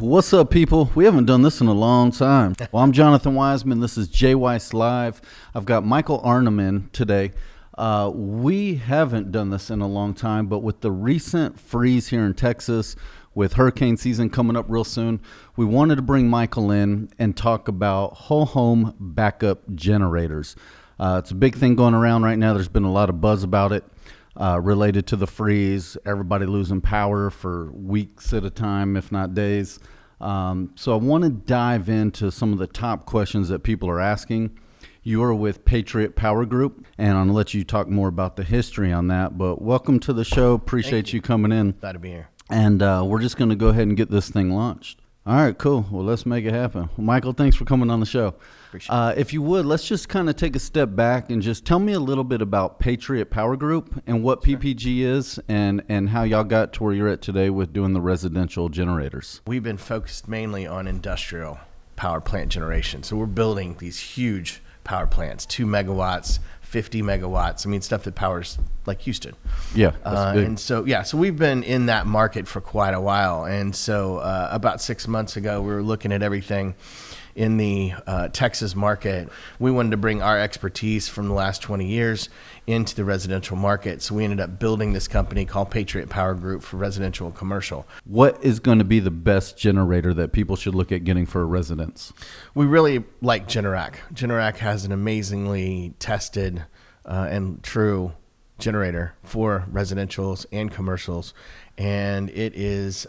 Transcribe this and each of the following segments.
What's up, people? We haven't done this in a long time. Well, I'm Jonathan Wiseman. This is JWeis Live. I've got Michael Arnim in today. We haven't done this in a long time, but with the recent freeze here in Texas, with hurricane season coming up real soon, we wanted to bring Michael in and talk about whole home backup generators. It's a big thing going around right now. There's been a lot of buzz about it. Related to the freeze, everybody losing power for weeks at a time, if not days. So I want to dive into some of the top questions that people are asking. You are with Patriot Power Group, and I'm going to let you talk more about the history on that. But welcome to the show. Appreciate you coming in. Glad to be here. And we're just going to go ahead and get this thing launched. All right, cool. Well, let's make it happen. Well, Michael, thanks for coming on the show. Appreciate it. If you would, let's just kind of take a step back and just tell me a little bit about Patriot Power Group and what PPG is and how y'all got to where you're at today with doing the residential generators. We've been focused mainly on industrial power plant generation. So we're building these huge power plants, 2 megawatts, 50 megawatts. I mean, stuff that powers like Houston. Yeah. That's big. And so we've been in that market for quite a while. And so about 6 months ago, we were looking at everything in the Texas market. We wanted to bring our expertise from the last 20 years into the residential market. So we ended up building this company called Patriot Power Group for residential and commercial. What is going to be the best generator that people should look at getting for a residence? We really like Generac. Generac has an amazingly tested and true generator for residentials and commercials, and it's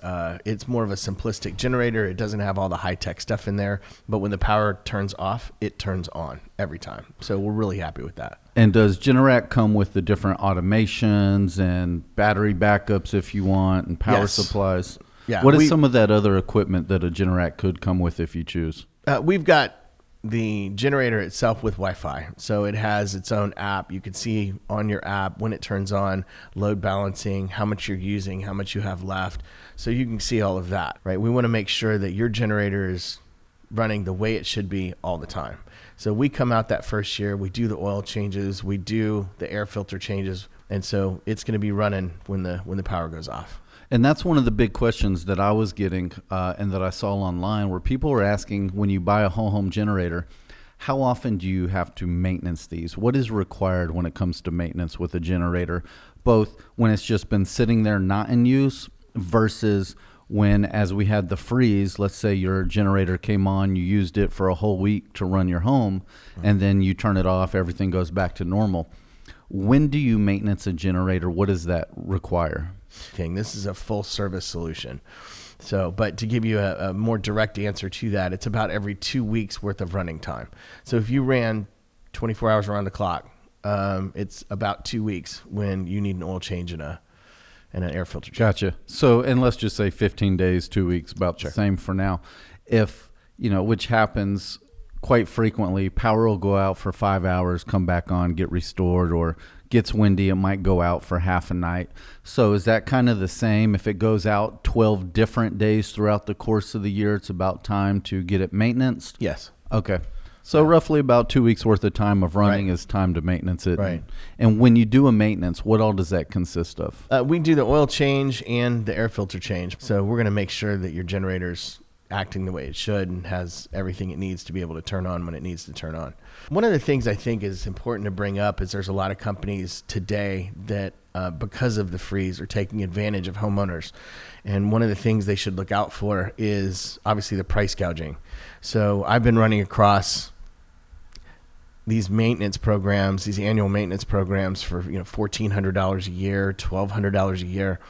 more of a simplistic generator. It doesn't have all the high-tech stuff in there, but when the power turns off, it turns on every time. So we're really happy with that. And does Generac come with the different automations and battery backups if you want, and power supplies? Yeah. What is some of that other equipment that a Generac could come with if you choose? We've got the generator itself with Wi-Fi. So it has its own app. You can see on your app when it turns on, load balancing, how much you're using, how much you have left. So you can see all of that, right? We want to make sure that your generator is running the way it should be all the time. So we come out that first year, we do the oil changes, we do the air filter changes, and so it's going to be running when the power goes off. And that's one of the big questions that I was getting and that I saw online, where people were asking, when you buy a whole home generator, how often do you have to maintenance these? What is required when it comes to maintenance with a generator, both when it's just been sitting there not in use versus when, as we had the freeze, let's say your generator came on, you used it for a whole week to run your home, and then you turn it off, everything goes back to normal. When do you maintenance a generator? What does that require? This is a full service solution. So, but to give you a more direct answer to that, it's about every 2 weeks worth of running time. So if you ran 24 hours around the clock, it's about 2 weeks when you need an oil change and an air filter change. Gotcha. So, and let's just say 15 days, 2 weeks, about the same for now. If, which happens quite frequently, power will go out for 5 hours, come back on, get restored, or gets windy, it might go out for half a night. So is that kind of the same? If it goes out 12 different days throughout the course of the year, it's about time to get it maintenanced? Yes. Okay. So roughly about 2 weeks worth of time of running is time to maintenance it. Right. And when you do a maintenance, what all does that consist of? We do the oil change and the air filter change. So we're going to make sure that your generator's acting the way it should and has everything it needs to be able to turn on when it needs to turn on. One of the things I think is important to bring up is there's a lot of companies today that because of the freeze are taking advantage of homeowners. And one of the things they should look out for is obviously the price gouging. So I've been running across these maintenance programs, these annual maintenance programs for $1,400 a year, $1,200 a year.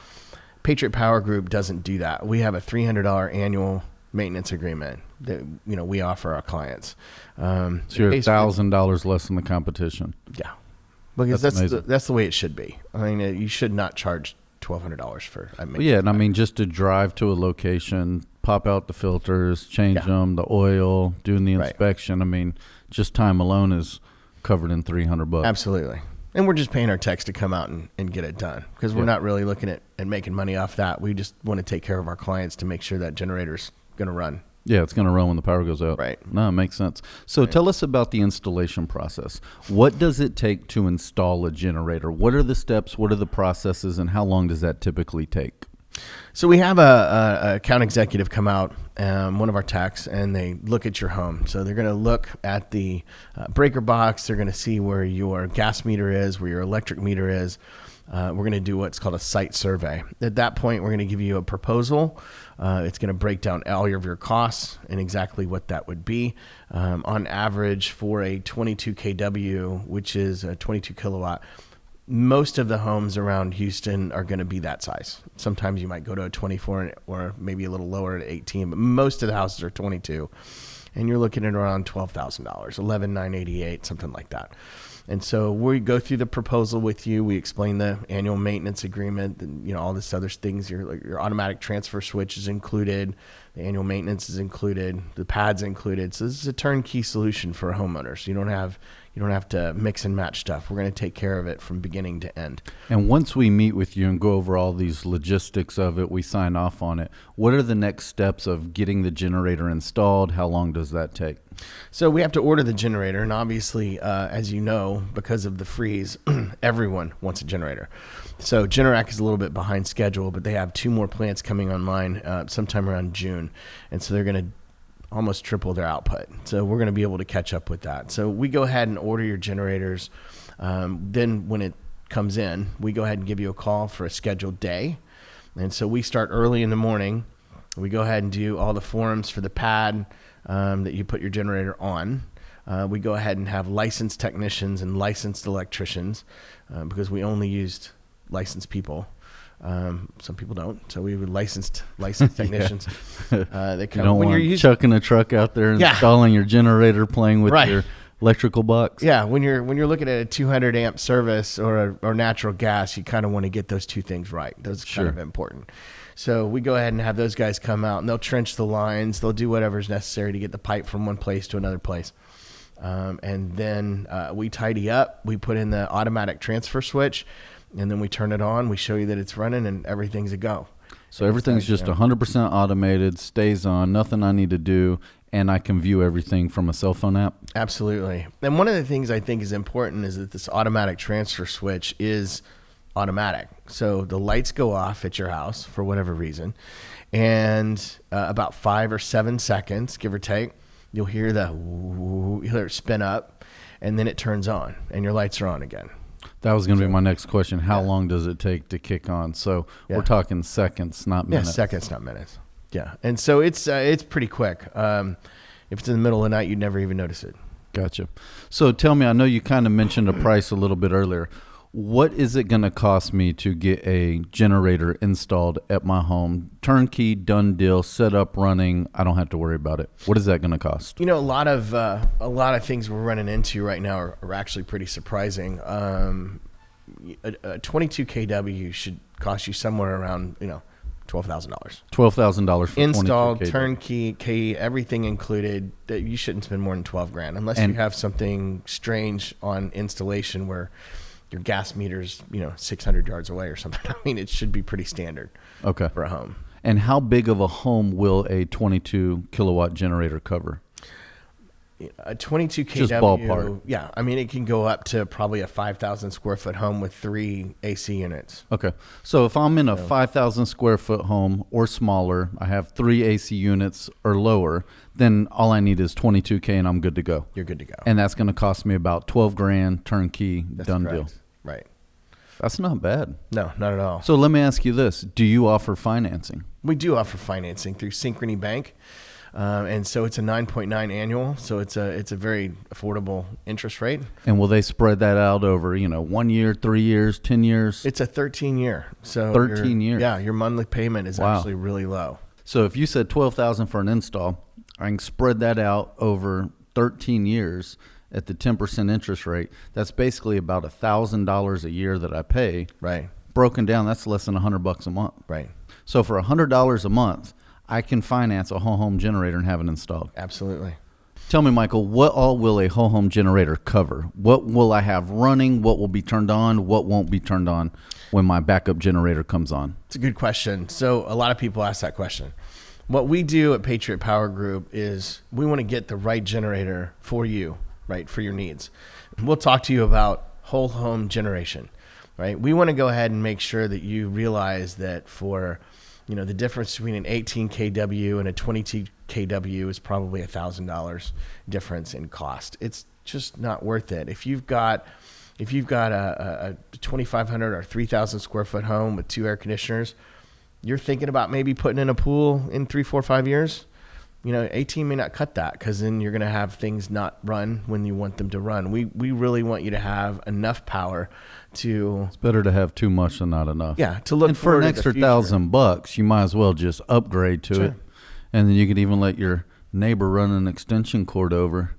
Patriot Power Group doesn't do that. We have a $300 annual maintenance agreement that we offer our clients. So you're $1,000 less than the competition. Yeah, because that's the way it should be. I mean, you should not charge $1,200 for a maintenance. Yeah, and I mean, just to drive to a location, pop out the filters, change them, the oil, doing the inspection. I mean, just time alone is covered in $300. Absolutely. And we're just paying our techs to come out and get it done because we're not really looking at making money off that. We just want to take care of our clients to make sure that generator's going to run. Yeah, it's going to run when the power goes out. Right. No, it makes sense. So tell us about the installation process. What does it take to install a generator? What are the steps? What are the processes? And how long does that typically take? So we have a account executive come out, one of our techs, and they look at your home. So they're going to look at the breaker box. They're going to see where your gas meter is, where your electric meter is. We're going to do what's called a site survey. At that point, we're going to give you a proposal. It's going to break down all of your costs and exactly what that would be. On average, for a 22 kW, which is a 22 kilowatt, most of the homes around Houston are going to be that size. Sometimes you might go to a 24 or maybe a little lower at 18, but most of the houses are 22. And you're looking at around $12,000, $11,988, something like that. And so we go through the proposal with you. We explain the annual maintenance agreement, and all this other things. Your automatic transfer switch is included. The annual maintenance is included. The pad's included. So this is a turnkey solution for homeowners. You don't have to mix and match stuff. We're going to take care of it from beginning to end. And once we meet with you and go over all these logistics of it, we sign off on it. What are the next steps of getting the generator installed? How long does that take? So we have to order the generator, and obviously, as you know, because of the freeze, everyone wants a generator. So Generac is a little bit behind schedule, but they have 2 more plants coming online sometime around June, and so they're going to almost triple their output. So we're going to be able to catch up with that. So we go ahead and order your generators. Then when it comes in, we go ahead and give you a call for a scheduled day. And so we start early in the morning. We go ahead and do all the forms for the pad that you put your generator on. We go ahead and have licensed technicians and licensed electricians because we only used licensed people. Some people don't, so we would licensed technicians. They come you don't when want you're chucking a truck out there and installing your generator, playing with your electrical box. Yeah, when you're looking at a 200 amp service or natural gas, you kind of want to get those two things right. Those are kind of important. So we go ahead and have those guys come out, and they'll trench the lines. They'll do whatever's necessary to get the pipe from one place to another place. And then we tidy up. We put in the automatic transfer switch, and then we turn it on. We show you that it's running, and everything's a go. So everything's just 100% automated, stays on, nothing I need to do, and I can view everything from a cell phone app? Absolutely. And one of the things I think is important is that this automatic transfer switch is automatic. So the lights go off at your house for whatever reason, and about 5 or 7 seconds, give or take, you'll hear you'll hear it spin up, and then it turns on, and your lights are on again. That was going to be my next question. How long does it take to kick on? So we're talking seconds, not minutes. Yeah, seconds, not minutes. Yeah, and so it's pretty quick. If it's in the middle of the night, you'd never even notice it. Gotcha. So tell me, I know you kind of mentioned a price a little bit earlier. What is it going to cost me to get a generator installed at my home? Turnkey, done deal, set up, running. I don't have to worry about it. What is that going to cost? A lot of things we're running into right now are actually pretty surprising. A 22 kW should cost you somewhere around $12,000. $12,000 for installed, 22 turnkey, everything included. That you shouldn't spend more than $12,000 unless you have something strange on installation where your gas meter's 600 yards away or something. I mean, it should be pretty standard. Okay. For a home. And how big of a home will a 22 kilowatt generator cover? A 22 kW. Just ballpark. Yeah, I mean, it can go up to probably a 5,000 square foot home with 3 AC units. Okay. So if I'm in a 5,000 square foot home or smaller, I have 3 AC units or lower, then all I need is 22K and I'm good to go. You're good to go. And that's going to cost me about $12,000 turnkey. That's done correct. deal. Right. That's not bad. No, not at all. So let me ask you this. Do you offer financing? We do offer financing through Synchrony Bank. And so it's a 9.9 annual. So it's a very affordable interest rate. And will they spread that out over, 1 year, 3 years, 10 years? It's a 13-year. So 13 years. Yeah, your monthly payment is actually really low. So if you said $12,000 for an install, I can spread that out over 13 years at the 10% interest rate. That's basically about $1,000 a year that I pay. Right. Broken down, that's less than $100 a month. Right. So for $100 a month, I can finance a whole home generator and have it installed. Absolutely. Tell me, Michael, what all will a whole home generator cover? What will I have running? What will be turned on? What won't be turned on when my backup generator comes on? It's a good question. So a lot of people ask that question. What we do at Patriot Power Group is we want to get the right generator for you, right, for your needs. We'll talk to you about whole home generation, right? We want to go ahead and make sure that you realize that for The difference between an 18 kW and a 22 kW is probably $1,000 difference in cost. It's just not worth it. If you've got a 2,500 or 3,000 square foot home with 2 air conditioners, you're thinking about maybe putting in a pool in 3, 4, 5 years. 18 may not cut that, because then you're going to have things not run when you want them to run. We really want you to have enough power to. It's better to have too much than not enough. Yeah, to look and for an extra $1,000, you might as well just upgrade to it, and then you could even let your neighbor run an extension cord over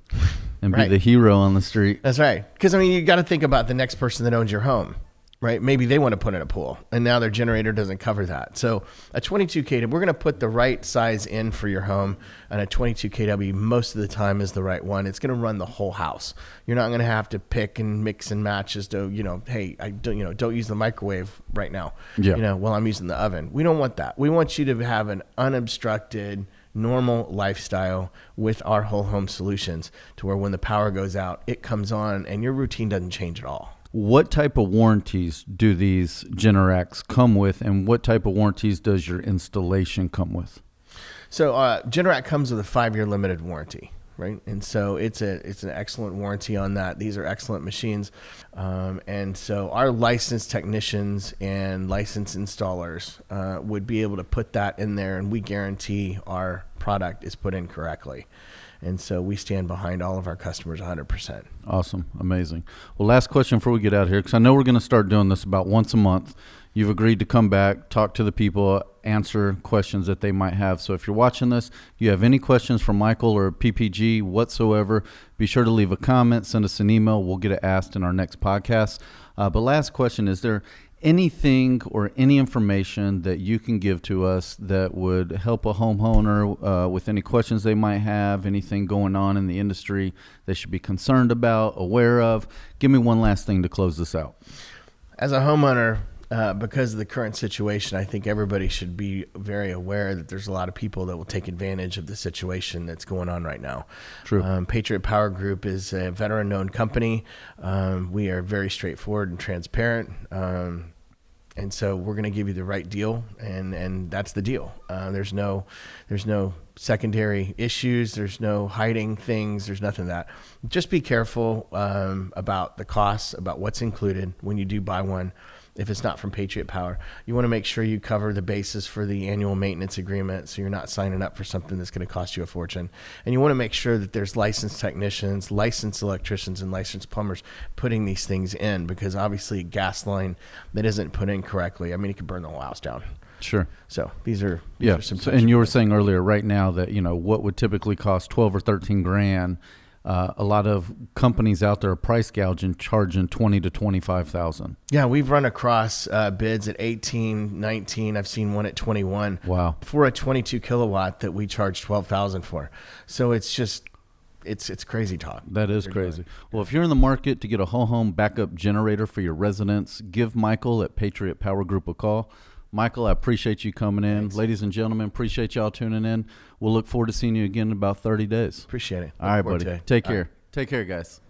and be the hero on the street. That's right. Because you got to think about the next person that owns your home. Right? Maybe they want to put in a pool, and now their generator doesn't cover that. So a 22 kW, we're going to put the right size in for your home, and a 22 kW most of the time is the right one. It's going to run the whole house. You're not going to have to pick and mix and match as to, hey, I don't, don't use the microwave right now. Yeah. While I'm using the oven. We don't want that. We want you to have an unobstructed, normal lifestyle with our whole home solutions, to where when the power goes out, it comes on and your routine doesn't change at all. What type of warranties do these Generacs come with, and what type of warranties does your installation come with? So Generac comes with a 5-year limited warranty, right? And so it's an excellent warranty on that. These are excellent machines. And so our licensed technicians and licensed installers would be able to put that in there, and we guarantee our product is put in correctly. And so we stand behind all of our customers 100%. Awesome. Amazing. Well, last question before we get out of here, because I know we're going to start doing this about once a month. You've agreed to come back, talk to the people, answer questions that they might have. So if you're watching this, you have any questions for Michael or PPG whatsoever, be sure to leave a comment, send us an email. We'll get it asked in our next podcast. But last question, is there anything or any information that you can give to us that would help a homeowner with any questions they might have, anything going on in the industry they should be concerned about, aware of? Give me one last thing to close this out. As a homeowner, because of the current situation, I think everybody should be very aware that there's a lot of people that will take advantage of the situation that's going on right now. True. Patriot Power Group is a veteran-owned company. We are very straightforward and transparent. And so we're going to give you the right deal, and that's the deal. There's no secondary issues. There's no hiding things. There's nothing of that. Just be careful about the costs, about what's included when you do buy one. If it's not from Patriot Power, you want to make sure you cover the basis for the annual maintenance agreement, so you're not signing up for something that's going to cost you a fortune. And you want to make sure that there's licensed technicians, licensed electricians, and licensed plumbers putting these things in, because obviously a gas line that isn't put in correctly, it could burn the whole house down. Sure. So these are some. So, and you were saying earlier, right now, that what would typically cost 12 or 13 grand. A lot of companies out there are price gouging, charging 20 to 25,000. Yeah, we've run across bids at 18, 19. I've seen one at 21. Wow. For a 22 kilowatt that we charge 12,000 for. So it's just, it's crazy talk. That is crazy. Well, if you're in the market to get a whole home backup generator for your residence, give Michael at Patriot Power Group a call. Michael, I appreciate you coming in. Thanks. Ladies and gentlemen, appreciate y'all tuning in. We'll look forward to seeing you again in about 30 days. Appreciate it. All right, buddy. Take care. Take care, guys.